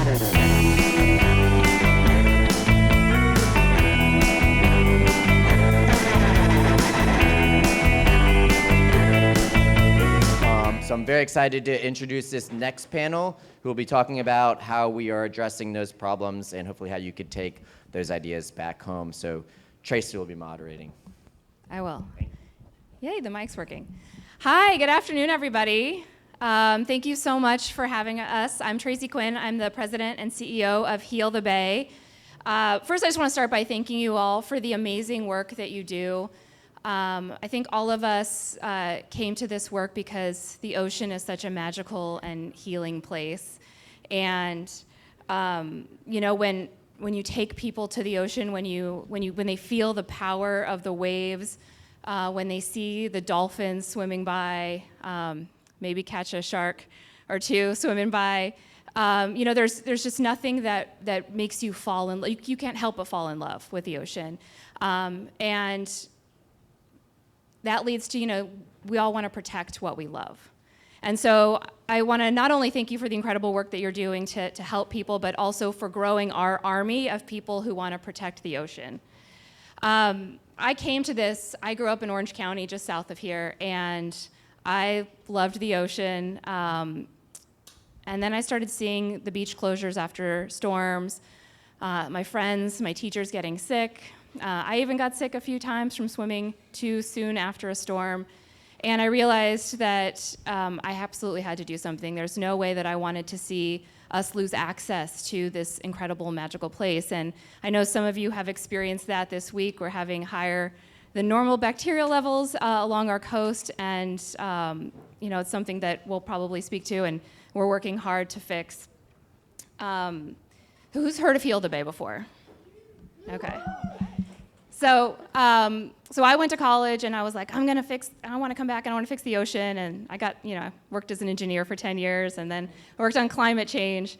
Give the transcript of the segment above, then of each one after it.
So I'm very excited to introduce this next panel, who will be talking about how we are addressing those problems and hopefully how you could take those ideas back home. So Tracy will be moderating. I will. Yay, the mic's working. Hi, good afternoon, everybody. Thank you so much for having us. I'm Tracy Quinn. I'm the president and CEO of Heal the Bay. First, I just want to start by thanking you all for the amazing work that you do. I think all of us came to this work because the ocean is such a magical and healing place. And you know, when you take people to the ocean, when they feel the power of the waves, when they see the dolphins swimming by, maybe catch a shark or two swimming by, you know, there's just nothing that makes you fall in love. You can't help but fall in love with the ocean, and that leads to, you know, we all want to protect what we love. And so I want to not only thank you for the incredible work that you're doing to help people, but also for growing our army of people who want to protect the ocean. I came to this, I grew up in Orange County, just south of here, and I loved the ocean. And then I started seeing the beach closures after storms, my friends, my teachers getting sick. I even got sick a few times from swimming too soon after a storm. And I realized that I absolutely had to do something. There's no way that I wanted to see us lose access to this incredible, magical place. And I know some of you have experienced that this week. We're having higher than normal bacterial levels along our coast. And you know, it's something that we'll probably speak to and we're working hard to fix. Who's heard of Heal the Bay before? Okay. So I went to college and I was like, I want to come back and I want to fix the ocean. And I worked as an engineer for 10 years and then worked on climate change.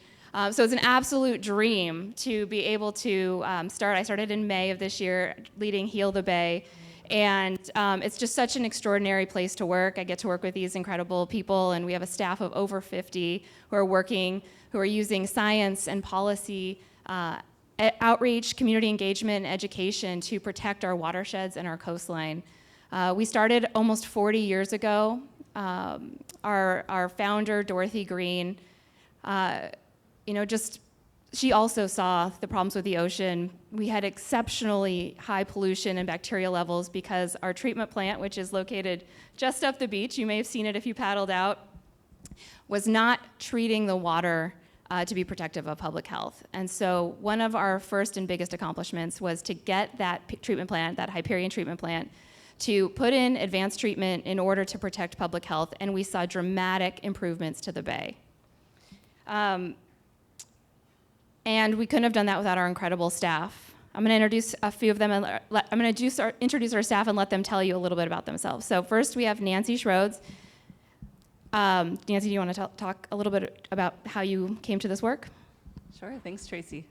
So it's an absolute dream to be able to start. I started in May of this year leading Heal the Bay. And it's just such an extraordinary place to work. I get to work with these incredible people, and we have a staff of over 50 who are using science and policy, outreach, community engagement, and education to protect our watersheds and our coastline. We started almost 40 years ago. Our founder, Dorothy Green, she also saw the problems with the ocean. We had exceptionally high pollution and bacteria levels because our treatment plant, which is located just up the beach, you may have seen it if you paddled out, was not treating the water to be protective of public health. And so one of our first and biggest accomplishments was to get that treatment plant, that Hyperion treatment plant, to put in advanced treatment in order to protect public health, and we saw dramatic improvements to the bay. And we couldn't have done that without our incredible staff. I'm going to introduce a few of them, and I'm going to introduce our staff and let them tell you a little bit about themselves. So first we have Nancy Schroeds. Nancy, do you want to talk a little bit about how you came to this work? Sure, thanks, Tracy.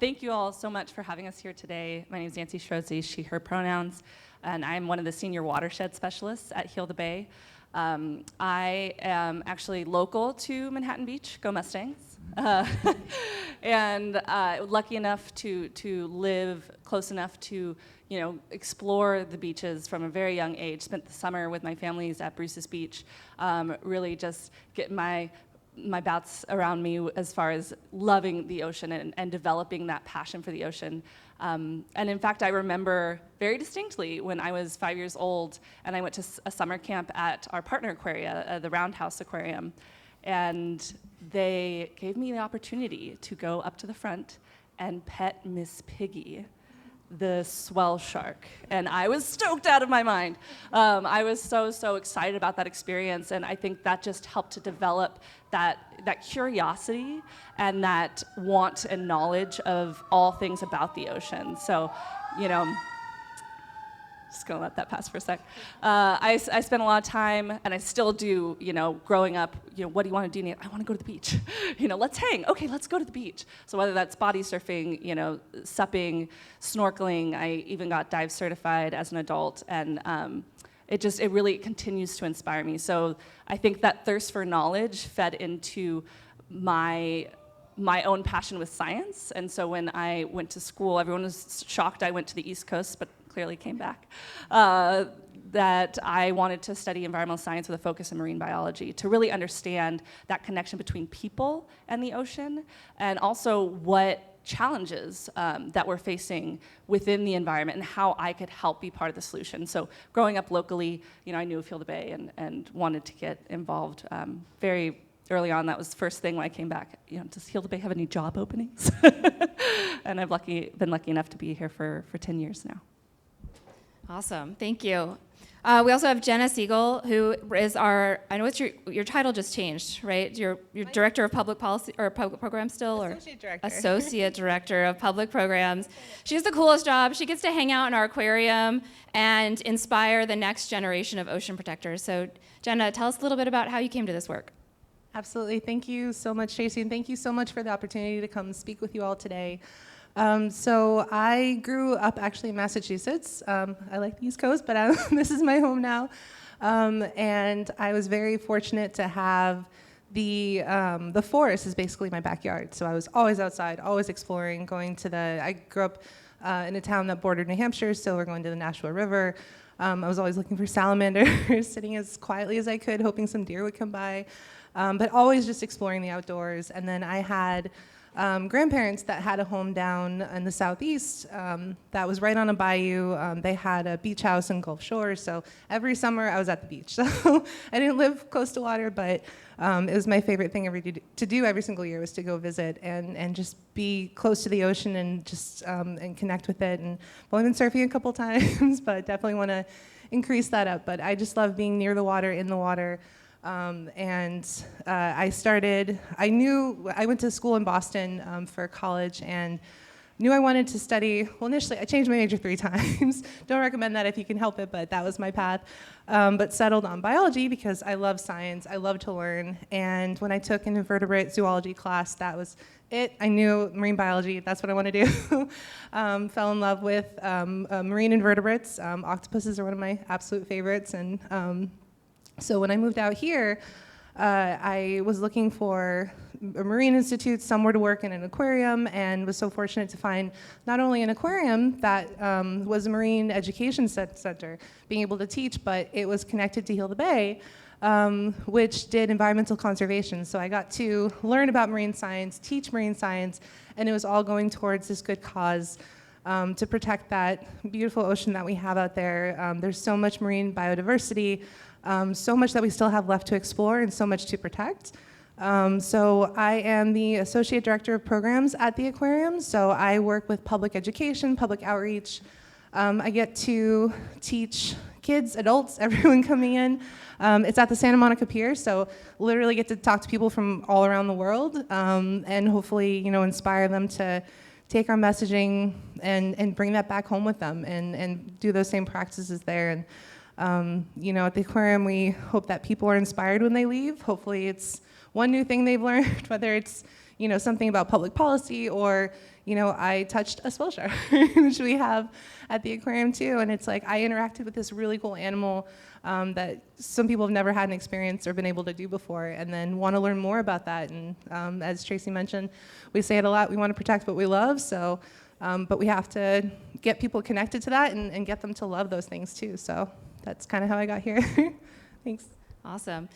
Thank you all so much for having us here today. My name is Nancy Schroeds, she, her pronouns, and I'm one of the senior watershed specialists at Heal the Bay. I am actually local to Manhattan Beach, go Mustangs. And lucky enough to live close enough to, you know, explore the beaches from a very young age. Spent the summer with my families at Bruce's Beach, really just get my bouts around me as far as loving the ocean and developing that passion for the ocean. And in fact, I remember very distinctly when I was 5 years old and I went to a summer camp at our partner aquaria, the Roundhouse Aquarium. And they gave me the opportunity to go up to the front and pet Miss Piggy, the swell shark. And I was stoked out of my mind. I was so excited about that experience, and I think that just helped to develop that curiosity and that want and knowledge of all things about the ocean. So, you know, just gonna let that pass for a sec. I spent a lot of time, and I still do, you know, growing up, you know, what do you want to do, Nate? I want to go to the beach. You know, let's hang. Okay, let's go to the beach. So whether that's body surfing, you know, supping, snorkeling, I even got dive certified as an adult, and it really continues to inspire me. So I think that thirst for knowledge fed into my my own passion with science. And so when I went to school, everyone was shocked I went to the East Coast, but clearly came back. That I wanted to study environmental science with a focus in marine biology to really understand that connection between people and the ocean, and also what challenges that we're facing within the environment and how I could help be part of the solution. So growing up locally, I knew of Heal the Bay and wanted to get involved very early on. That was the first thing when I came back. Does Heal the Bay have any job openings? And I've been lucky enough to be here for 10 years now. Awesome, thank you. We also have Jenna Siegel, who is I know it's your title just changed, right? You're Director of Public Policy, or Public Programs still? Associate Director. Associate Director of Public Programs. She has the coolest job. She gets to hang out in our aquarium and inspire the next generation of ocean protectors. So Jenna, tell us a little bit about how you came to this work. Absolutely. Thank you so much, Tracy, and thank you so much for the opportunity to come speak with you all today. So I grew up actually in Massachusetts. I like the East Coast, but this is my home now. And I was very fortunate to have the forest is basically my backyard. So I was always outside, always exploring, I grew up in a town that bordered New Hampshire, so we're going to the Nashua River. I was always looking for salamanders, sitting as quietly as I could, hoping some deer would come by, but always just exploring the outdoors. And then I had grandparents that had a home down in the southeast that was right on a bayou. They had a beach house in Gulf Shores, so every summer I was at the beach. So I didn't live close to water, but it was my favorite thing to do every single year was to go visit and just be close to the ocean and just and connect with it. And I've only been surfing a couple times, but definitely want to increase that up. But I just love being near the water, in the water. I went to school in Boston for college and knew I wanted to study. Well, initially, I changed my major 3 times. Don't recommend that if you can help it, but that was my path. But settled on biology because I love science, I love to learn. And when I took an invertebrate zoology class, that was it. I knew marine biology, that's what I want to do. Fell in love with marine invertebrates. Octopuses are one of my absolute favorites. And so when I moved out here, I was looking for a marine institute, somewhere to work in an aquarium, and was so fortunate to find not only an aquarium that was a marine education center, being able to teach, but it was connected to Heal the Bay, which did environmental conservation. So I got to learn about marine science, teach marine science, and it was all going towards this good cause to protect that beautiful ocean that we have out there. There's so much marine biodiversity, so much that we still have left to explore and so much to protect. So I am the Associate Director of Programs at the aquarium. So I work with public education, public outreach. I get to teach kids, adults, everyone coming in. It's at the Santa Monica Pier, so literally get to talk to people from all around the world and hopefully, inspire them to take our messaging and bring that back home with them and do those same practices there. And at the aquarium, we hope that people are inspired when they leave. Hopefully it's one new thing they've learned, whether it's, something about public policy or, I touched a spell shark, which we have at the aquarium too. And it's like, I interacted with this really cool animal that some people have never had an experience or been able to do before and then want to learn more about that. And as Tracy mentioned, we say it a lot, we want to protect what we love. So, but we have to get people connected to that and get them to love those things too. So that's kind of how I got here. Thanks. Awesome.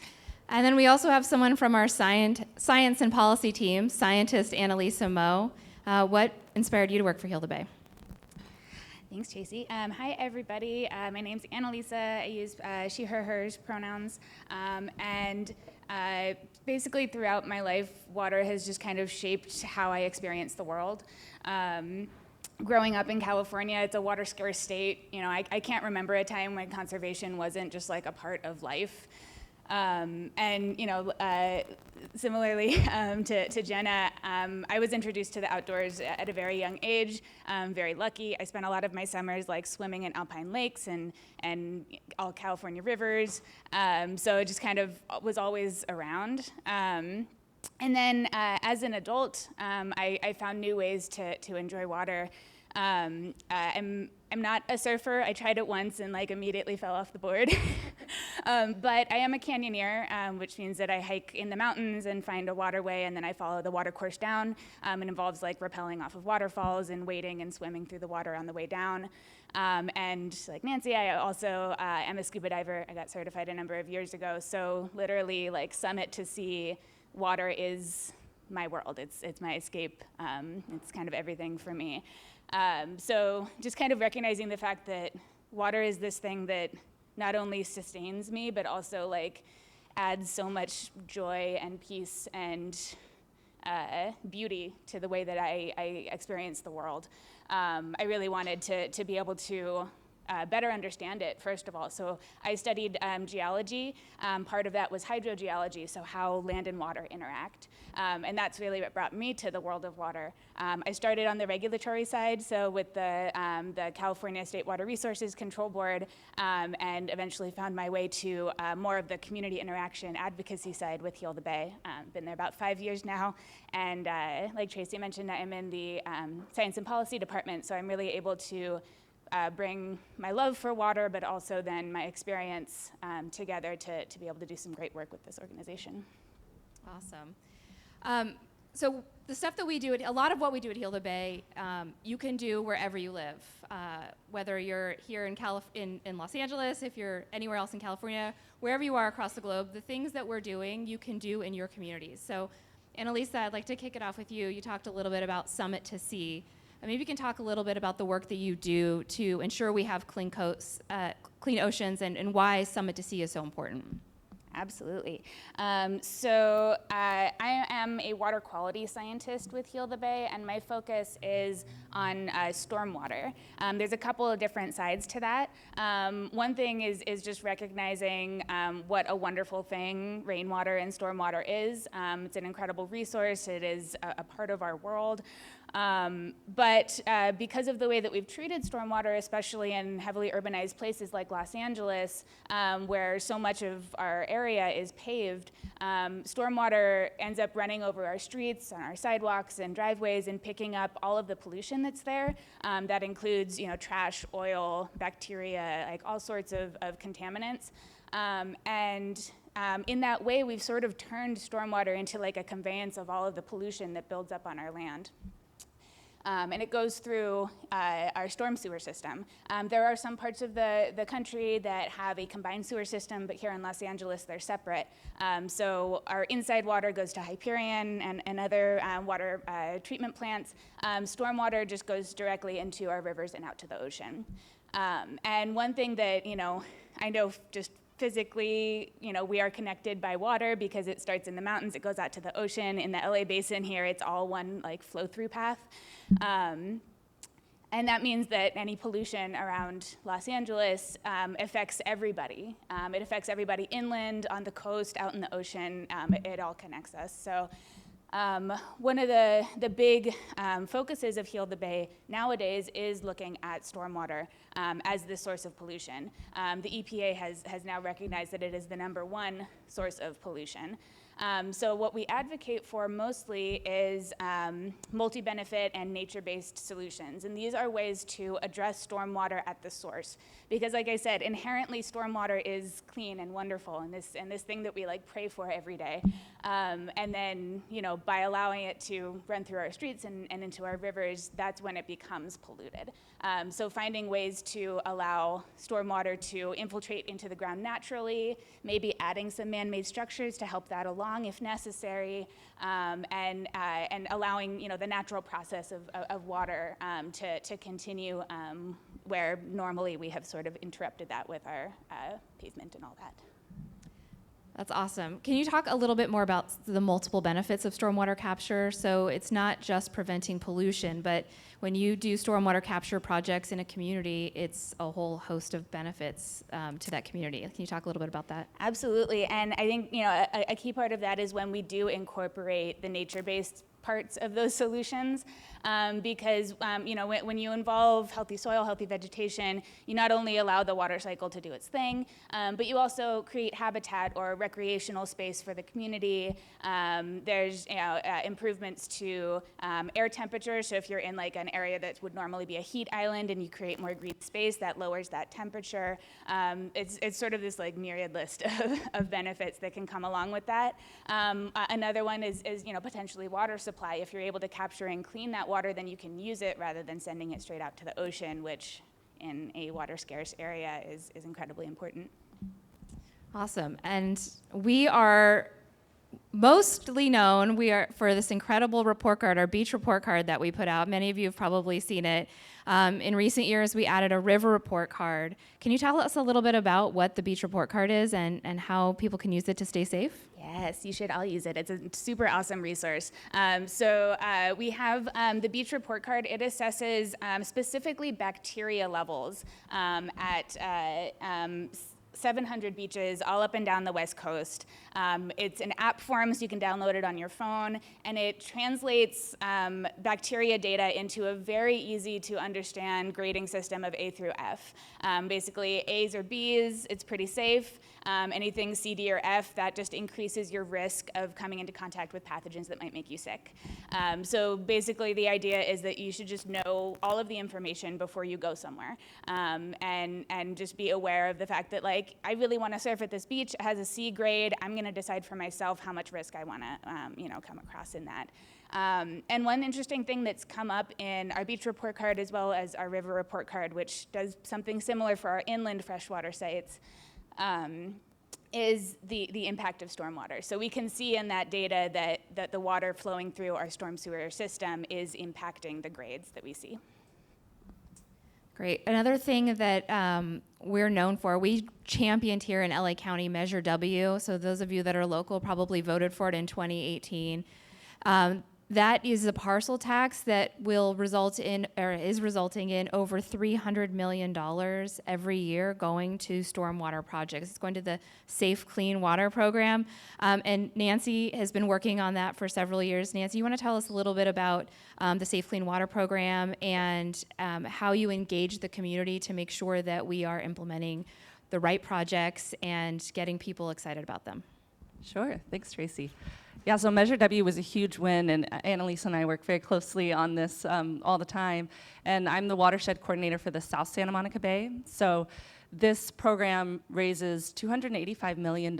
And then we also have someone from our science and policy team, scientist Annalisa Moe. What inspired you to work for Heal the Bay? Thanks, Tracy. Hi, everybody. My name's Annalisa. I use she, her, hers pronouns. Basically, throughout my life, water has just kind of shaped how I experience the world. Growing up in California, it's a water scarce state. I can't remember a time when conservation wasn't just like a part of life. Similarly to Jenna, I was introduced to the outdoors at a very young age. Very lucky. I spent a lot of my summers swimming in alpine lakes and all California rivers. So it just kind of was always around. And then as an adult, I found new ways to enjoy water. I'm not a surfer. I tried it once and like immediately fell off the board. But I am a canyoneer, which means that I hike in the mountains and find a waterway, and then I follow the water course down. It involves like rappelling off of waterfalls and wading and swimming through the water on the way down. And like Nancy, I also am a scuba diver. I got certified a number of years ago. So literally, like summit to sea, water is my world. It's my escape. It's kind of everything for me. So just kind of recognizing the fact that water is this thing that not only sustains me, but also like adds so much joy and peace and beauty to the way that I experience the world. I really wanted to be able to better understand it, first of all. So I studied geology. Part of that was hydrogeology, so how land and water interact. And that's really what brought me to the world of water. I started on the regulatory side, so with the California State Water Resources Control Board, and eventually found my way to more of the community interaction advocacy side with Heal the Bay. Been there about 5 years now, and like Tracy mentioned, I'm in the Science and Policy Department, so I'm really able to bring my love for water, but also then my experience together to be able to do some great work with this organization. Awesome. So the stuff that we do, a lot of what we do at Heal the Bay, you can do wherever you live. Whether you're here in Los Angeles, if you're anywhere else in California, wherever you are across the globe, the things that we're doing, you can do in your communities. So, Annalisa, I'd like to kick it off with you. You talked a little bit about Summit to Sea. Maybe you can talk a little bit about the work that you do to ensure we have clean clean oceans, and why Summit to Sea is so important. Absolutely. So I am a water quality scientist with Heal the Bay, and my focus is on stormwater. There's a couple of different sides to that. One thing is just recognizing what a wonderful thing rainwater and stormwater is. It's an incredible resource. It is a part of our world. But because of the way that we've treated stormwater, especially in heavily urbanized places like Los Angeles, where so much of our area is paved, stormwater ends up running over our streets, on our sidewalks and driveways, and picking up all of the pollution that's there. That includes, trash, oil, bacteria, like all sorts of contaminants. In that way, we've sort of turned stormwater into like a conveyance of all of the pollution that builds up on our land. And it goes through our storm sewer system. There are some parts of the country that have a combined sewer system, but here in Los Angeles, they're separate. So our inside water goes to Hyperion and other water treatment plants. Stormwater just goes directly into our rivers and out to the ocean. And one thing that, I know just physically, we are connected by water because it starts in the mountains, it goes out to the ocean. In the LA basin here, it's all one like flow through path. And that means that any pollution around Los Angeles affects everybody. It affects everybody inland, on the coast, out in the ocean. It all connects us. So one of the big focuses of Heal the Bay nowadays is looking at stormwater as the source of pollution. The EPA has now recognized that it is the #1 source of pollution. So what we advocate for mostly is multi-benefit and nature-based solutions. And these are ways to address stormwater at the source. Because like I said, inherently stormwater is clean and wonderful, and this thing that we like pray for every day. And then, by allowing it to run through our streets and into our rivers, that's when it becomes polluted. So finding ways to allow stormwater to infiltrate into the ground naturally, maybe adding some man-made structures to help that along if necessary, and allowing the natural process of water to continue where normally we have sort of interrupted that with our pavement and all that. That's awesome. Can you talk a little bit more about the multiple benefits of stormwater capture? So it's not just preventing pollution, but when you do stormwater capture projects in a community, it's a whole host of benefits to that community. Can you talk a little bit about that? Absolutely, and I think a key part of that is when we do incorporate the nature-based parts of those solutions, because when you involve healthy soil, healthy vegetation, you not only allow the water cycle to do its thing, but you also create habitat or recreational space for the community. There's improvements to air temperature. So if you're in like an area that would normally be a heat island and you create more green space, that lowers that temperature. It's sort of this like myriad list of benefits that can come along with that. Another one is potentially water supply. If you're able to capture and clean that water, then you can use it rather than sending it straight out to the ocean, which in a water scarce area is incredibly important. Awesome. And we are mostly known for this incredible report card, our beach report card that we put out. Many of you have probably seen it. In recent years, we added a river report card. Can you tell us a little bit about what the beach report card is and how people can use it to stay safe? Yes, you should all use it. It's a super awesome resource. So we have the Beach Report Card. It assesses specifically bacteria levels at 700 beaches all up and down the West Coast. It's an app form, so you can download it on your phone, and it translates bacteria data into a very easy to understand grading system of A through F. Basically, A's or B's, it's pretty safe. Anything C, D, or F, that just increases your risk of coming into contact with pathogens that might make you sick. So basically, the idea is that you should just know all of the information before you go somewhere, and just be aware of the fact that, like, I really want to surf at this beach. It has a C grade. I'm going to decide for myself how much risk I want to, come across in that. And one interesting thing that's come up in our beach report card as well as our river report card, which does something similar for our inland freshwater sites, is the impact of stormwater. So we can see in that data that the water flowing through our storm sewer system is impacting the grades that we see. Great. Another thing that we're known for, we championed here in LA County Measure W. So those of you that are local probably voted for it in 2018. That is a parcel tax that will result in, or is resulting in, over $300 million every year going to stormwater projects. It's going to the Safe Clean Water Program. And Nancy has been working on that for several years. Nancy, you want to tell us a little bit about the Safe Clean Water Program and how you engage the community to make sure that we are implementing the right projects and getting people excited about them? Sure. Thanks, Tracy. Yeah, so Measure W was a huge win, and Annalise and I work very closely on this all the time. And I'm the watershed coordinator for the South Santa Monica Bay. So this program raises $285 million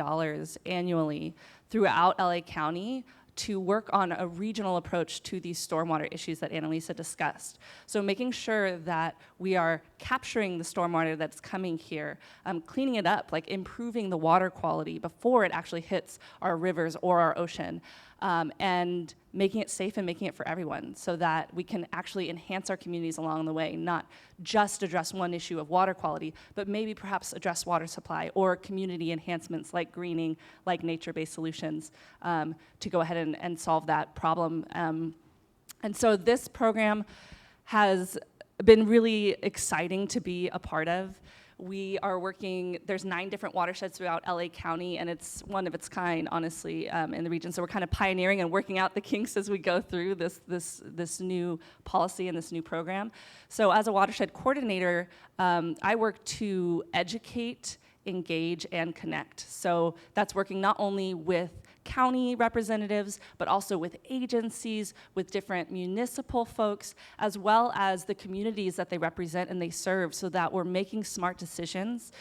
annually throughout LA County to work on a regional approach to these stormwater issues that Annalisa discussed. So making sure that we are capturing the stormwater that's coming here, cleaning it up, like improving the water quality before it actually hits our rivers or our ocean, and making it safe and making it for everyone so that we can actually enhance our communities along the way, not just address one issue of water quality, but maybe perhaps address water supply or community enhancements like greening, like nature-based solutions, to go ahead and solve that problem. And so this program has been really exciting to be a part of. We are working, there's 9 different watersheds throughout LA County, and it's one of its kind, honestly, in the region. So we're kind of pioneering and working out the kinks as we go through this new policy and this new program. So as a watershed coordinator, I work to educate, engage, and connect. So that's working not only with county representatives, but also with agencies, with different municipal folks, as well as the communities that they represent and they serve, so that we're making smart decisions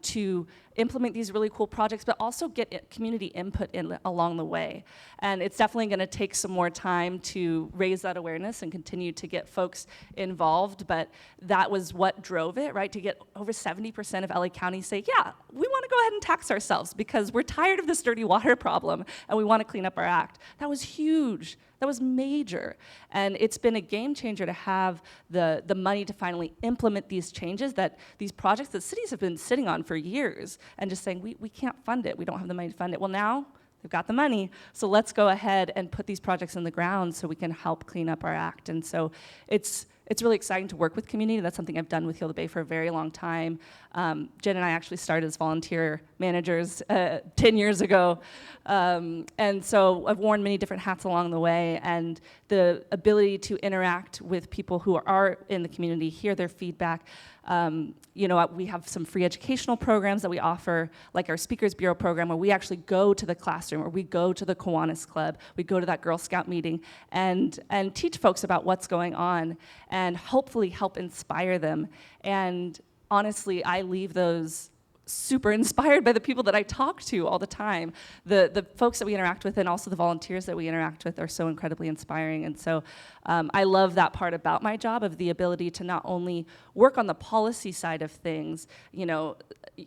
to implement these really cool projects, but also get community input in along the way. And it's definitely going to take some more time to raise that awareness and continue to get folks involved, but that was what drove it, right? To get over 70% of LA County say, yeah, we want to go ahead and tax ourselves because we're tired of this dirty water problem and we want to clean up our act. That was huge. That was major. And it's been a game changer to have the money to finally implement these changes, that these projects that cities have been sitting on for years and just saying, we can't fund it. We don't have the money to fund it. Well, now they've got the money, so let's go ahead and put these projects in the ground so we can help clean up our act. And so it's it's really exciting to work with community. That's something I've done with Heal the Bay for a very long time. Jen and I actually started as volunteer managers 10 years ago. And so I've worn many different hats along the way, and the ability to interact with people who are in the community, hear their feedback. We have some free educational programs that we offer, like our Speakers Bureau program, where we actually go to the classroom, or we go to the Kiwanis Club, we go to that Girl Scout meeting, and teach folks about what's going on, and hopefully help inspire them. And honestly, I leave those super inspired by the people that I talk to all the time. The folks that we interact with, and also the volunteers that we interact with, are so incredibly inspiring. And so I love that part about my job, of the ability to not only work on the policy side of things,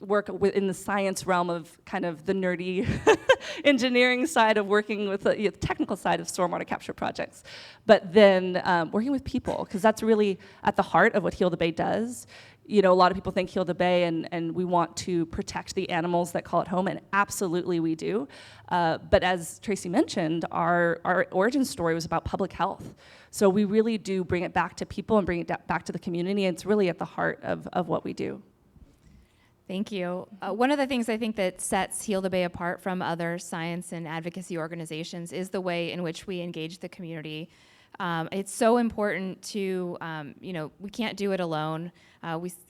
work in the science realm of kind of the nerdy engineering side of working with the technical side of stormwater capture projects, but then working with people, because that's really at the heart of what Heal the Bay does. A lot of people think Heal the Bay and we want to protect the animals that call it home, and absolutely we do. But as Tracy mentioned, our origin story was about public health. So we really do bring it back to people and bring it back to the community, and it's really at the heart of what we do. Thank you. One of the things I think that sets Heal the Bay apart from other science and advocacy organizations is the way in which we engage the community. It's so important to, we can't do it alone.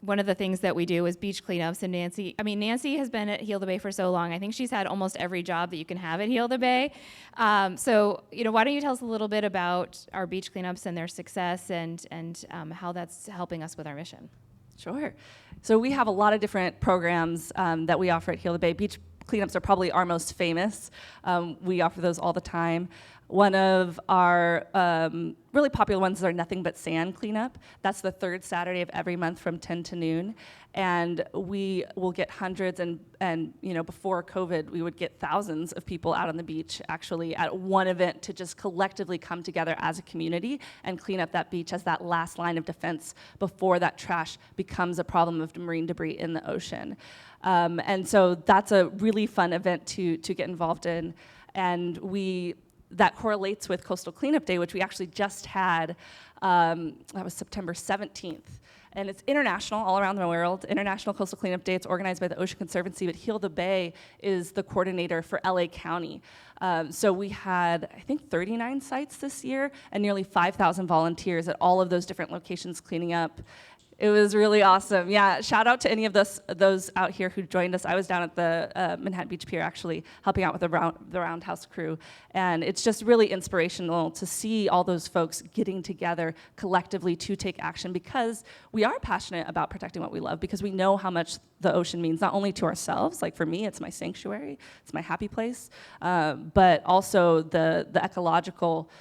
One of the things that we do is beach cleanups, and Nancy has been at Heal the Bay for so long. I think she's had almost every job that you can have at Heal the Bay. Why don't you tell us a little bit about our beach cleanups and their success, and how that's helping us with our mission? Sure. So we have a lot of different programs that we offer at Heal the Bay. Beach cleanups are probably our most famous. We offer those all the time. One of our really popular ones is our Nothing But Sand cleanup. That's the third Saturday of every month from 10 to noon. And we will get hundreds, and before COVID, we would get thousands of people out on the beach actually at one event to just collectively come together as a community and clean up that beach as that last line of defense before that trash becomes a problem of marine debris in the ocean. And so that's a really fun event to get involved in. And that correlates with Coastal Cleanup Day, which we actually just had. That was September 17th. And it's international, all around the world. International Coastal Cleanup Day. It's organized by the Ocean Conservancy, but Heal the Bay is the coordinator for LA County. So we had, I think, 39 sites this year, and nearly 5,000 volunteers at all of those different locations cleaning up. It was really awesome. Yeah, shout out to any of those out here who joined us. I was down at the Manhattan Beach Pier actually helping out with the Roundhouse crew. And it's just really inspirational to see all those folks getting together collectively to take action, because we are passionate about protecting what we love, because we know how much the ocean means, not only to ourselves, like for me, it's my sanctuary, it's my happy place, but also the ecological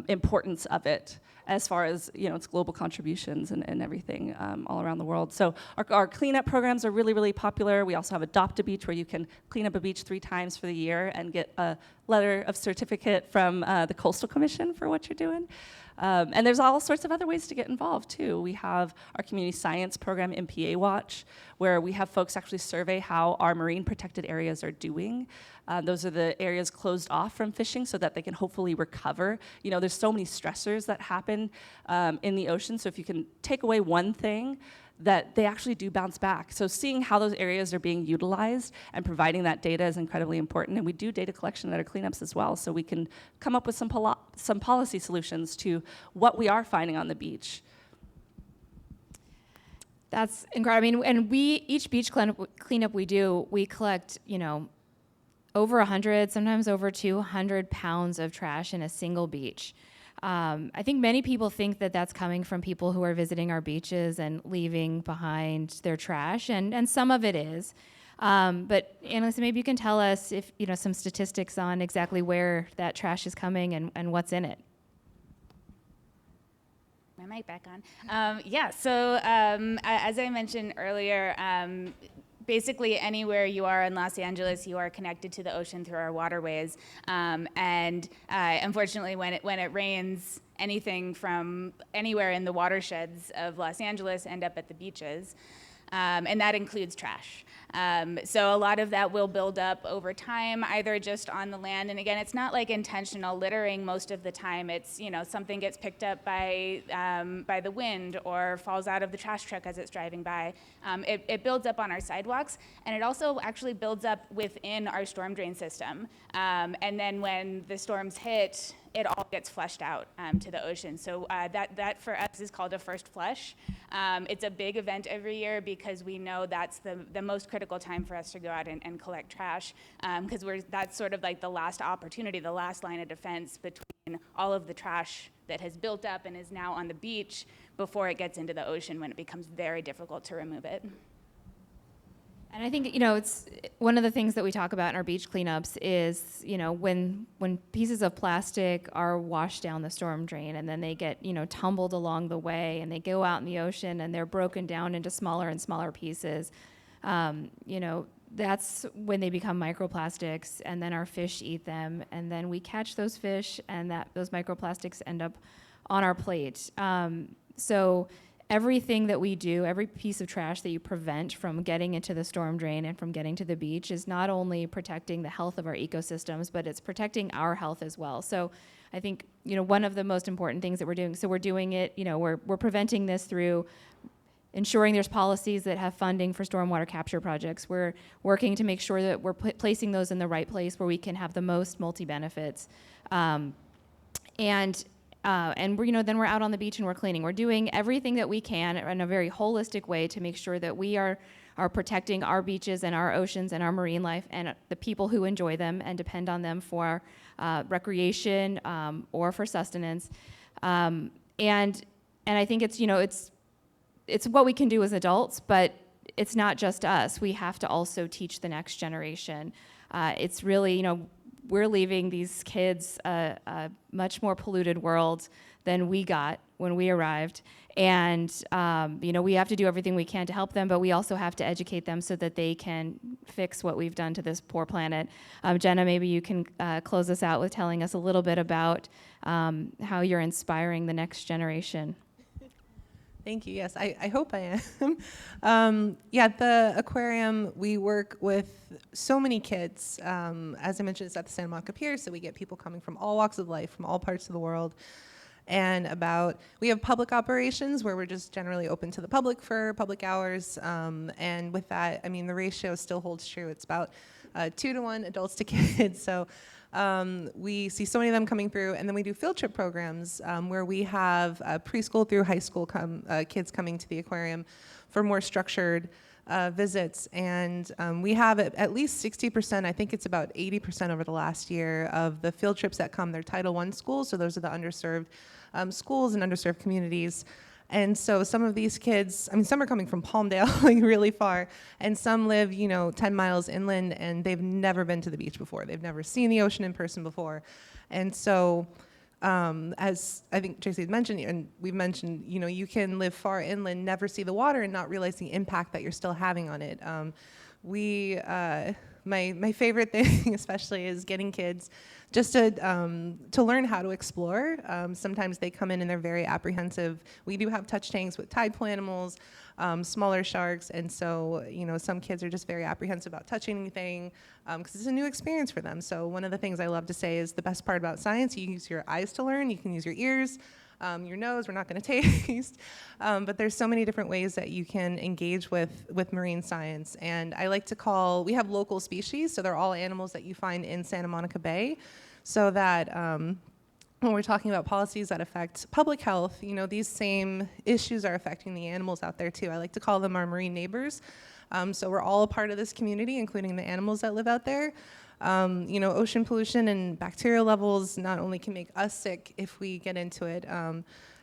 importance of it, as far as its global contributions and everything all around the world. So our cleanup programs are really, really popular. We also have Adopt a Beach, where you can clean up a beach 3 times for the year and get a letter of certificate from the Coastal Commission for what you're doing. And there's all sorts of other ways to get involved too. We have our community science program, MPA Watch, where we have folks actually survey how our marine protected areas are doing. Those are the areas closed off from fishing so that they can hopefully recover. There's so many stressors that happen in the ocean, so if you can take away one thing, that they actually do bounce back. So seeing how those areas are being utilized and providing that data is incredibly important. And we do data collection at our cleanups as well, so we can come up with some policy solutions to what we are finding on the beach. That's incredible. And each beach cleanup we do, we collect, over 100, sometimes over 200 pounds of trash in a single beach. I think many people think that that's coming from people who are visiting our beaches and leaving behind their trash, and some of it is. But Annalisa, maybe you can tell us if some statistics on exactly where that trash is coming and what's in it. My mic back on. So as I mentioned earlier, basically anywhere you are in Los Angeles, you are connected to the ocean through our waterways. Unfortunately, when it rains, anything from anywhere in the watersheds of Los Angeles end up at the beaches. and that includes trash. So a lot of that will build up over time, either just on the land. And again, it's not like intentional littering most of the time. It's, something gets picked up by the wind or falls out of the trash truck as it's driving by. It builds up on our sidewalks, and it also actually builds up within our storm drain system. And then when the storms hit, it all gets flushed out to the ocean. So that for us is called a first flush. It's a big event every year because we know that's the most critical time for us to go out and collect trash, because that's sort of like the last opportunity, the last line of defense between all of the trash that has built up and is now on the beach before it gets into the ocean, when it becomes very difficult to remove it. And I think, it's one of the things that we talk about in our beach cleanups is, when pieces of plastic are washed down the storm drain and then they get, tumbled along the way and they go out in the ocean and they're broken down into smaller and smaller pieces, that's when they become microplastics, and then our fish eat them, and then we catch those fish, and those microplastics end up on our plate. So everything that we do, every piece of trash that you prevent from getting into the storm drain and from getting to the beach is not only protecting the health of our ecosystems, but it's protecting our health as well. So I think, one of the most important things that we're doing, so we're doing it, we're preventing this through ensuring there's policies that have funding for stormwater capture projects. We're working to make sure that we're placing those in the right place where we can have the most multi-benefits. And we're, then we're out on the beach and we're cleaning. We're doing everything that we can in a very holistic way to make sure that we are protecting our beaches and our oceans and our marine life and the people who enjoy them and depend on them for recreation or for sustenance. And I think it's, it's what we can do as adults, but it's not just us. We have to also teach the next generation. It's really, we're leaving these kids a much more polluted world than we got when we arrived. And, we have to do everything we can to help them, but we also have to educate them so that they can fix what we've done to this poor planet. Jenna, maybe you can close us out with telling us a little bit about how you're inspiring the next generation. Thank you. Yes, I hope I am. The aquarium, we work with so many kids. As I mentioned, it's at the Santa Monica Pier, so we get people coming from all walks of life, from all parts of the world. And we have public operations where we're just generally open to the public for public hours. And with that, the ratio still holds true. It's about 2-to-1 adults to kids. So we see so many of them coming through, and then we do field trip programs where we have preschool through high school kids coming to the aquarium for more structured visits. And we have at least 60%, I think it's about 80% over the last year, of the field trips that come. They're Title I schools, so those are the underserved schools and underserved communities. And so some of these kids, some are coming from Palmdale, like really far, and some live, 10 miles inland, and they've never been to the beach before. They've never seen the ocean in person before. And so, as I think Tracy had mentioned, and we've mentioned, you can live far inland, never see the water, and not realize the impact that you're still having on it. My favorite thing, especially, is getting kids just to learn how to explore. Sometimes they come in and they're very apprehensive. We do have touch tanks with tide pool animals, smaller sharks, and so some kids are just very apprehensive about touching anything because it's a new experience for them. So one of the things I love to say is the best part about science: you use your eyes to learn, you can use your ears. Your nose, we're not going to taste, but there's so many different ways that you can engage with marine science. And I like to we have local species, so they're all animals that you find in Santa Monica Bay, so that when we're talking about policies that affect public health, these same issues are affecting the animals out there too. I like to call them our marine neighbors. So we're all a part of this community, including the animals that live out there. Ocean pollution and bacterial levels not only can make us sick if we get into it,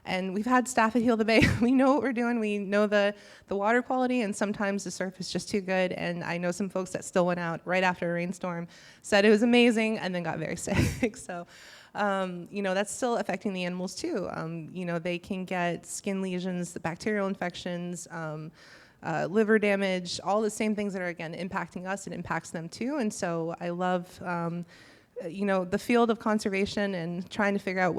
and we've had staff at Heal the Bay. We know what we're doing. We know the water quality, and sometimes the surf is just too good. And I know some folks that still went out right after a rainstorm, said it was amazing, and then got very sick. So, that's still affecting the animals too. They can get skin lesions, the bacterial infections, liver damage, all the same things that are, again, impacting us, it impacts them too. And so I love, the field of conservation and trying to figure out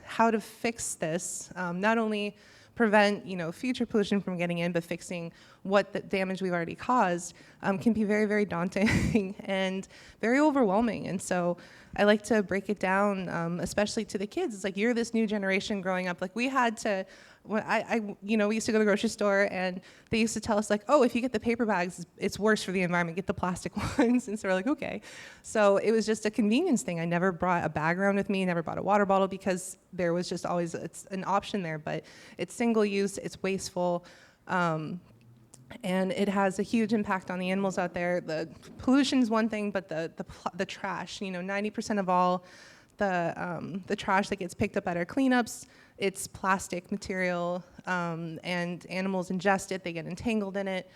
how to fix this, not only prevent, you know, future pollution from getting in, but fixing what the damage we've already caused can be very, very daunting and very overwhelming. And so I like to break it down, especially to the kids. It's like, you're this new generation growing up. Like, we had to, when we used to go to the grocery store, and they used to tell us, like, oh, if you get the paper bags, it's worse for the environment, get the plastic ones. And so we're like, okay. So it was just a convenience thing. I never brought a bag around with me, never brought a water bottle, because there was just always, it's an option there, but it's single use, it's wasteful, and it has a huge impact on the animals out there. The pollution's one thing, but the trash, 90% of all the trash that gets picked up at our cleanups, it's plastic material, and animals ingest it, they get entangled in it.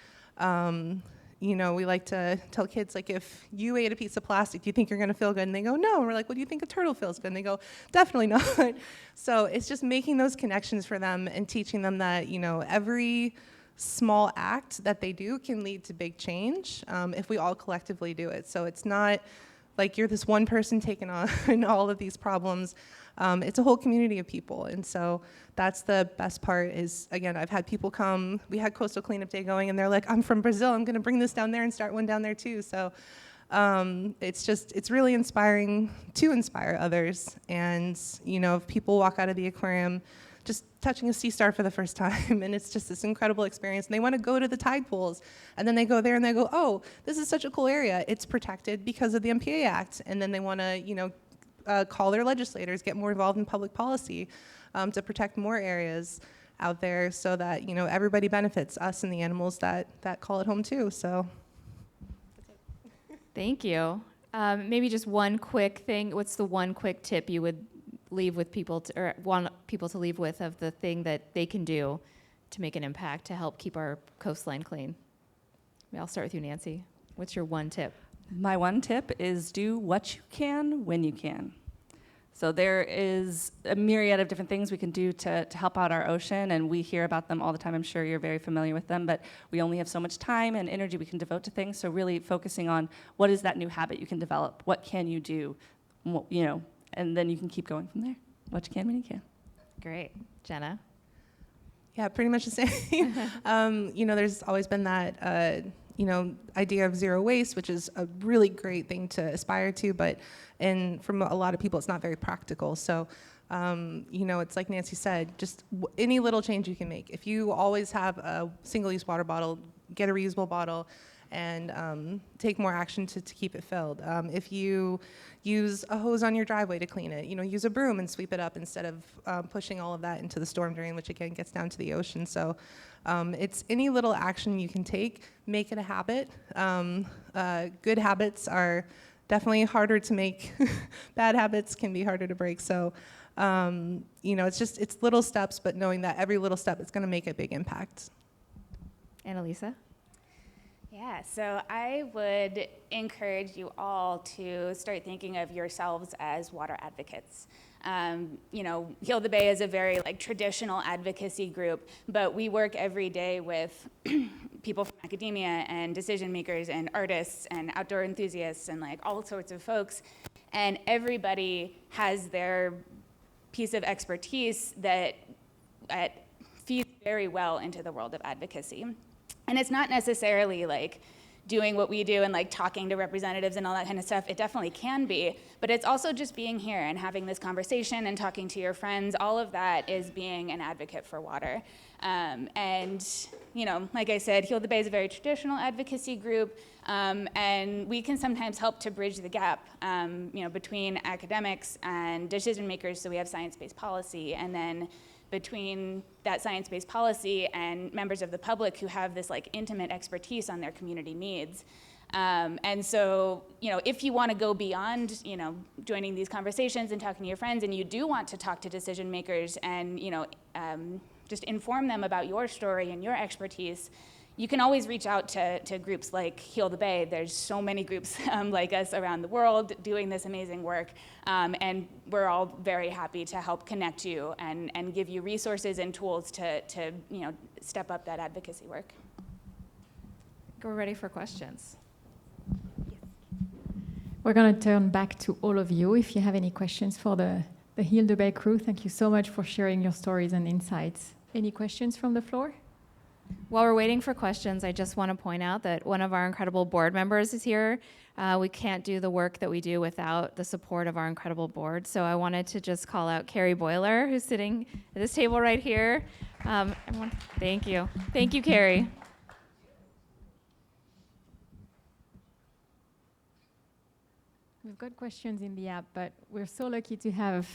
We like to tell kids, like, if you ate a piece of plastic, do you think you're gonna feel good? And they go, no. And we're like, well, do you think a turtle feels good? And they go, definitely not. So it's just making those connections for them and teaching them that, every small act that they do can lead to big change if we all collectively do it. So it's not like you're this one person taking on all of these problems. It's a whole community of people. And so that's the best part is, again, I've had people come, we had Coastal Cleanup Day going, and they're like, I'm from Brazil, I'm gonna bring this down there and start one down there too. So it's really inspiring to inspire others. And, if people walk out of the aquarium just touching a sea star for the first time, and it's just this incredible experience, and they wanna go to the tide pools, and then they go there and they go, oh, this is such a cool area, it's protected because of the MPA Act, and then they wanna, call their legislators, get more involved in public policy to protect more areas out there so that, everybody benefits, us and the animals that call it home too, so. Thank you. Maybe just one quick thing. What's the one quick tip you would leave with people or want people to leave with of the thing that they can do to make an impact to help keep our coastline clean? I'll start with you, Nancy. What's your one tip? My one tip is do what you can when you can. So there is a myriad of different things we can do to help out our ocean, and we hear about them all the time. I'm sure you're very familiar with them, but we only have so much time and energy we can devote to things, so really focusing on what is that new habit you can develop, what can you do, and then you can keep going from there. What you can when you can. Great. Jenna? Yeah, pretty much the same. There's always been that, idea of zero waste, which is a really great thing to aspire to, but from a lot of people, it's not very practical. So, it's like Nancy said, just any little change you can make. If you always have a single-use water bottle, get a reusable bottle, and take more action to keep it filled. If you use a hose on your driveway to clean it, use a broom and sweep it up instead of pushing all of that into the storm drain, which again gets down to the ocean. So it's any little action you can take, make it a habit. Good habits are definitely harder to make. Bad habits can be harder to break. So, it's little steps, but knowing that every little step is gonna make a big impact. Annalisa? Yeah, so I would encourage you all to start thinking of yourselves as water advocates. Heal the Bay is a very traditional advocacy group, but we work every day with people from academia and decision makers and artists and outdoor enthusiasts and all sorts of folks. And everybody has their piece of expertise that feeds very well into the world of advocacy. And it's not necessarily doing what we do and talking to representatives and all that kind of stuff. It definitely can be, but it's also just being here and having this conversation and talking to your friends. All of that is being an advocate for water. Like I said, Heal the Bay is a very traditional advocacy group, and we can sometimes help to bridge the gap, between academics and decision makers. So we have science-based policy, and then between that science-based policy and members of the public who have this intimate expertise on their community needs. And so, if you want to go beyond, joining these conversations and talking to your friends, and you do want to talk to decision makers and, just inform them about your story and your expertise, you can always reach out to groups like Heal the Bay. There's so many groups like us around the world doing this amazing work, and we're all very happy to help connect you and give you resources and tools to step up that advocacy work. We're ready for questions. We're going to turn back to all of you. If you have any questions for the Heal the Bay crew, thank you so much for sharing your stories and insights. Any questions from the floor? While we're waiting for questions, I just want to point out that one of our incredible board members is here. We can't do the work that we do without the support of our incredible board. So I wanted to just call out Carrie Boiler, who's sitting at this table right here. Thank you. Thank you, Carrie. We've got questions in the app, but we're so lucky to have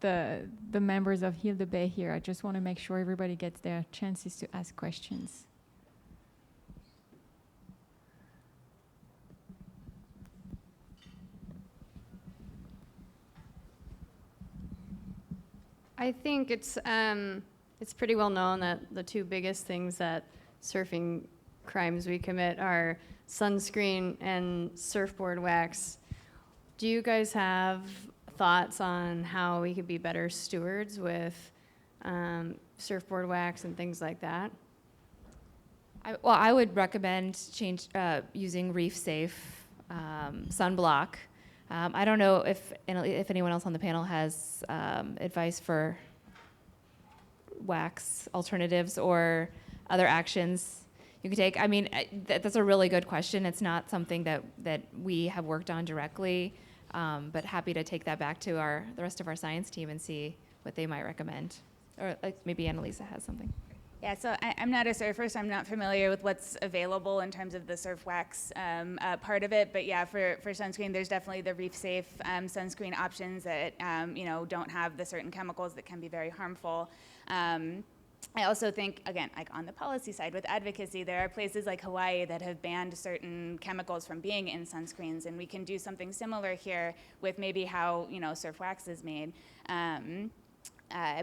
the members of Heal the Bay here. I just want to make sure everybody gets their chances to ask questions. I think it's pretty well known that the two biggest things that surfing crimes we commit are sunscreen and surfboard wax. Do you guys have thoughts on how we could be better stewards with surfboard wax and things like that? I would recommend using Reef Safe sunblock. I don't know if anyone else on the panel has advice for wax alternatives or other actions you could take. I mean, that's a really good question. It's not something that we have worked on directly, but happy to take that back to the rest of our science team and see what they might recommend. Or maybe Annalisa has something. Yeah, so I'm not a surfer, so I'm not familiar with what's available in terms of the surf wax part of it. But yeah, for sunscreen, there's definitely the Reef Safe sunscreen options that don't have the certain chemicals that can be very harmful. I also think, again, like on the policy side with advocacy, there are places like Hawaii that have banned certain chemicals from being in sunscreens, and we can do something similar here with maybe how surf wax is made.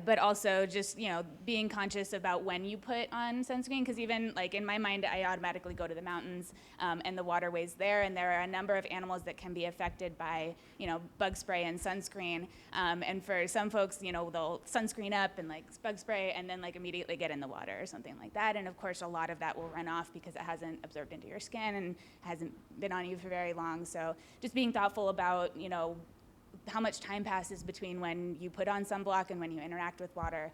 But also just, being conscious about when you put on sunscreen, because even like in my mind, I automatically go to the mountains and the waterways there, and there are a number of animals that can be affected by, bug spray and sunscreen. And for some folks, they'll sunscreen up and like bug spray and then like immediately get in the water or something like that. And of course, a lot of that will run off because it hasn't absorbed into your skin and hasn't been on you for very long. So just being thoughtful about, how much time passes between when you put on sunblock and when you interact with water,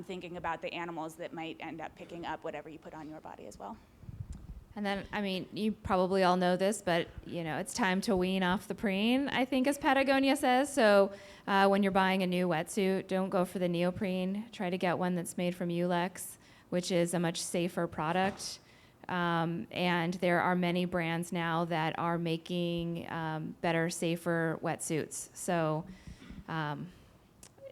thinking about the animals that might end up picking up whatever you put on your body as well. And then, I mean, you probably all know this, but, it's time to wean off the preen, I think, as Patagonia says. So when you're buying a new wetsuit, don't go for the neoprene. Try to get one that's made from Ulex, which is a much safer product. And there are many brands now that are making better, safer wetsuits. So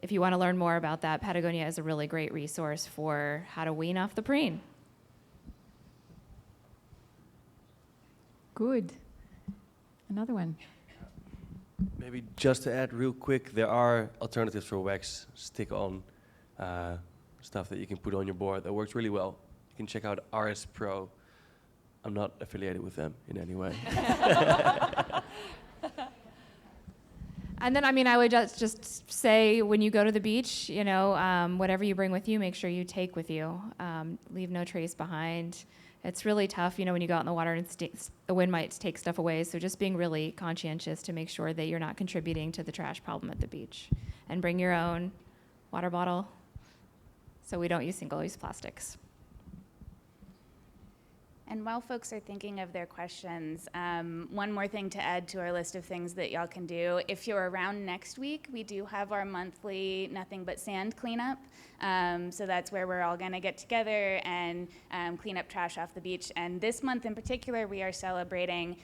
if you want to learn more about that, Patagonia is a really great resource for how to wean off the preen. Good. Another one. Maybe just to add real quick, there are alternatives for wax stick-on stuff that you can put on your board that works really well. You can check out RS Pro. I'm not affiliated with them in any way. And then, I would just say when you go to the beach, whatever you bring with you, make sure you take with you. Leave no trace behind. It's really tough, when you go out in the water and the wind might take stuff away. So just being really conscientious to make sure that you're not contributing to the trash problem at the beach. And bring your own water bottle so we don't use single-use plastics. And while folks are thinking of their questions, one more thing to add to our list of things that y'all can do. If you're around next week, we do have our monthly Nothing But Sand cleanup. So that's where we're all going to get together and clean up trash off the beach. And this month in particular, we are celebrating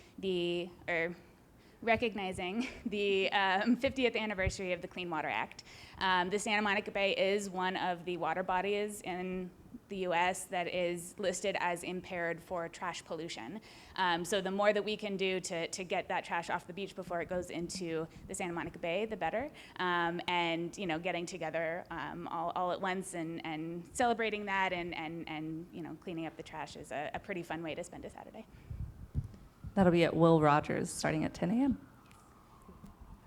recognizing the 50th anniversary of the Clean Water Act. The Santa Monica Bay is one of the water bodies in the U.S. that is listed as impaired for trash pollution. So the more that we can do to get that trash off the beach before it goes into the Santa Monica Bay, the better. And getting together all at once and celebrating that and cleaning up the trash is a pretty fun way to spend a Saturday. That'll be at Will Rogers starting at 10 a.m.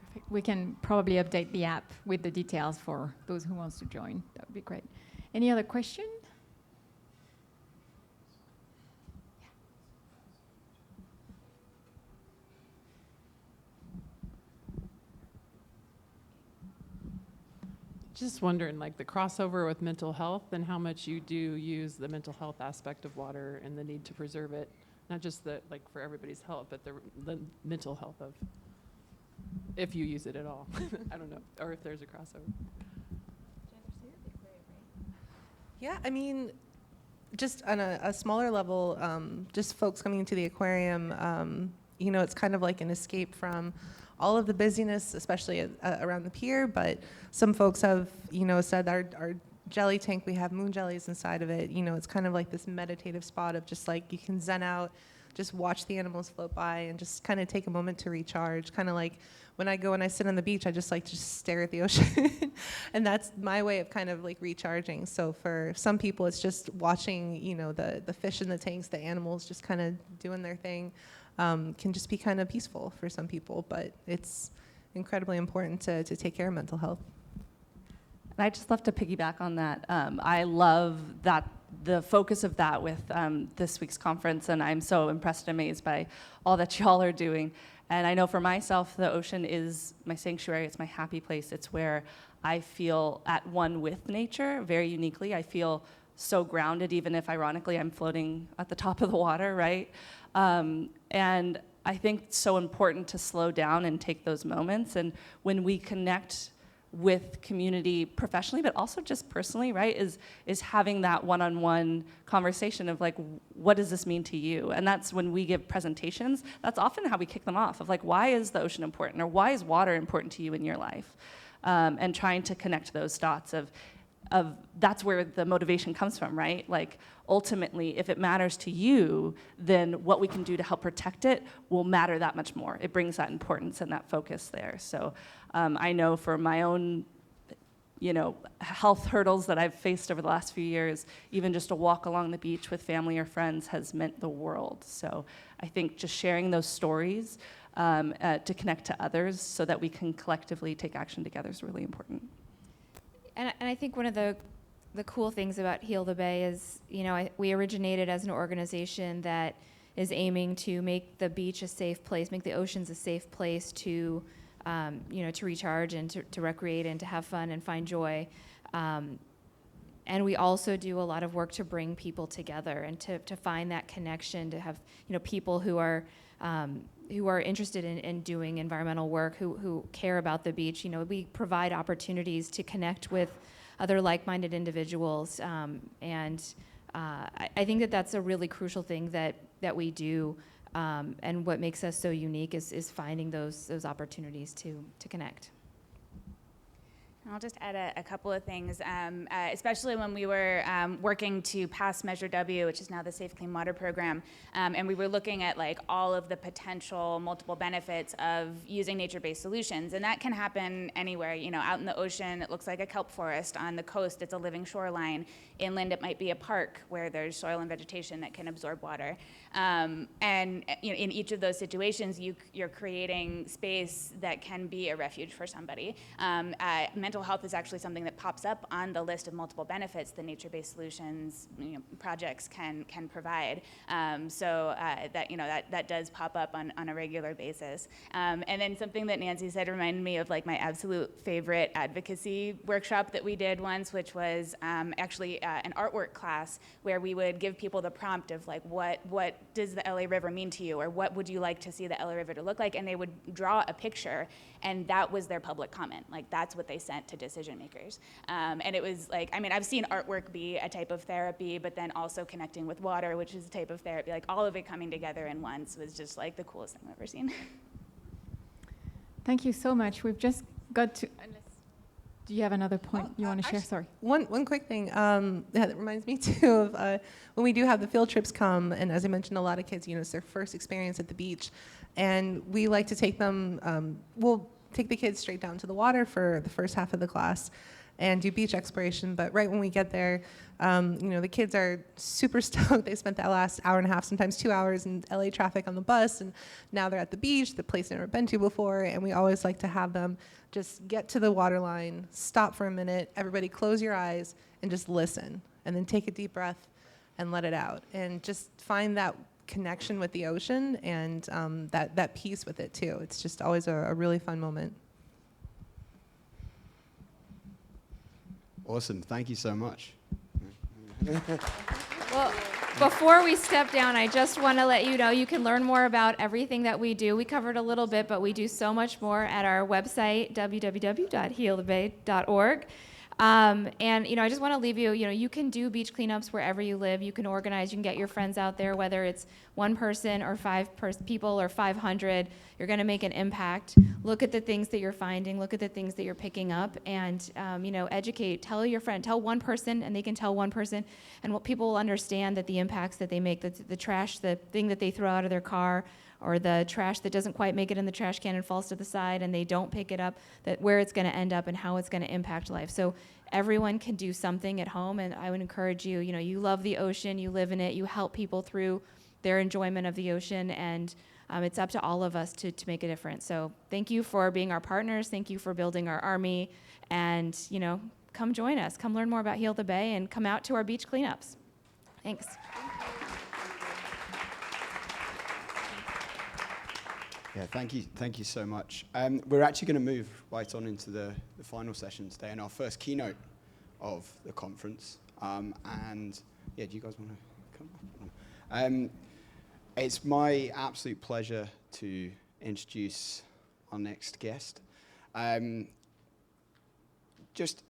Perfect. We can probably update the app with the details for those who wants to join. That would be great. Any other question? Just wondering, like the crossover with mental health and how much you do use the mental health aspect of water and the need to preserve it, not just the like for everybody's health, but the mental health of if you use it at all. I don't know, or if there's a crossover. Yeah, I mean, just on a smaller level, just folks coming into the aquarium, you know, it's kind of like an escape from all of the busyness, especially around the pier. But some folks have, you know, said our jelly tank, we have moon jellies inside of it. You know, it's kind of like this meditative spot of just like you can zen out, just watch the animals float by and just kind of take a moment to recharge. Kind of like when I go and I sit on the beach, I just like to just stare at the ocean. And that's my way of kind of like recharging. So for some people, it's just watching, you know, the fish in the tanks, the animals just kind of doing their thing. Can just be kind of peaceful for some people, but it's incredibly important to take care of mental health. And I just love to piggyback on that. I love that the focus of that with this week's conference, and I'm so impressed and amazed by all that y'all are doing. And I know for myself, the ocean is my sanctuary. It's my happy place. It's where I feel at one with nature very uniquely. I feel so grounded, even if ironically I'm floating at the top of the water, right? And I think it's so important to slow down and take those moments. And when we connect with community professionally, but also just personally, right, is having that one-on-one conversation of like, what does this mean to you? And that's when we give presentations, that's often how we kick them off of like, why is the ocean important? Or why is water important to you in your life? And trying to connect those dots of that's where the motivation comes from, right? Like ultimately, if it matters to you, then what we can do to help protect it will matter that much more. It brings that importance and that focus there. So I know for my own, you know, health hurdles that I've faced over the last few years, even just a walk along the beach with family or friends has meant the world. So I think just sharing those stories to connect to others so that we can collectively take action together is really important. And I think one of the cool things about Heal the Bay is, you know, we originated as an organization that is aiming to make the beach a safe place, make the oceans a safe place to, you know, to recharge and to recreate and to have fun and find joy. And we also do a lot of work to bring people together and to find that connection, to have, you know, people who are interested in doing environmental work, who care about the beach. You know, we provide opportunities to connect with other like-minded individuals, and I think that that's a really crucial thing that we do, and what makes us so unique is finding those opportunities to connect. I'll just add a couple of things, especially when we were working to pass Measure W, which is now the Safe Clean Water Program, and we were looking at like all of the potential multiple benefits of using nature-based solutions, and that can happen anywhere. You know, out in the ocean, it looks like a kelp forest. On the coast, it's a living shoreline. Inland, it might be a park where there's soil and vegetation that can absorb water. And you know, in each of those situations, you're creating space that can be a refuge for somebody. Mental health is actually something that pops up on the list of multiple benefits that nature-based solutions, you know, projects can provide. So that, you know, that does pop up on a regular basis. And then something that Nancy said reminded me of like my absolute favorite advocacy workshop that we did once, which was actually an artwork class where we would give people the prompt of like, what does the LA River mean to you, or what would you like to see the LA River to look like? And they would draw a picture, and that was their public comment. Like that's what they sent to decision makers. And it was like, I mean, I've seen artwork be a type of therapy, but then also connecting with water, which is a type of therapy. Like all of it coming together in once was just like the coolest thing I've ever seen. Thank you so much. We've just got to. Do you have another point you want to share? Sorry. One quick thing that reminds me too of when we do have the field trips come, and as I mentioned, a lot of kids, you know, it's their first experience at the beach, and we like to take them. We'll take the kids straight down to the water for the first half of the class, and do beach exploration. But right when we get there, you know, the kids are super stoked. They spent that last hour and a half, sometimes 2 hours in LA traffic on the bus, and now they're at the beach, the place they've never been to before. And we always like to have them just get to the water line, stop for a minute, everybody close your eyes, and just listen. And then take a deep breath and let it out. And just find that connection with the ocean and that peace with it too. It's just always a really fun moment. Awesome. Thank you so much. Well, before we step down, I just want to let you know you can learn more about everything that we do. We covered a little bit, but we do so much more at our website, www.healthebay.org. And I just want to leave you, you can do beach cleanups wherever you live. You can organize, you can get your friends out there, whether it's one person or people or 500. You're going to make an impact. Look at the things that you're finding. Look at the things that you're picking up, and educate. Tell your friend. Tell one person, and they can tell one person, and what people will understand that the impacts that they make, the trash, the thing that they throw out of their car, or the trash that doesn't quite make it in the trash can and falls to the side and they don't pick it up, that where it's going to end up and how it's going to impact life. So everyone can do something at home, and I would encourage you, you love the ocean, you live in it, you help people through their enjoyment of the ocean, and it's up to all of us to make a difference. So thank you for being our partners, thank you for building our army, and come join us, come learn more about Heal the Bay, and come out to our beach cleanups. Thanks. Yeah, thank you so much. We're actually going to move right on into the final session today and our first keynote of the conference. And yeah, do you guys want to come up? It's my absolute pleasure to introduce our next guest. Just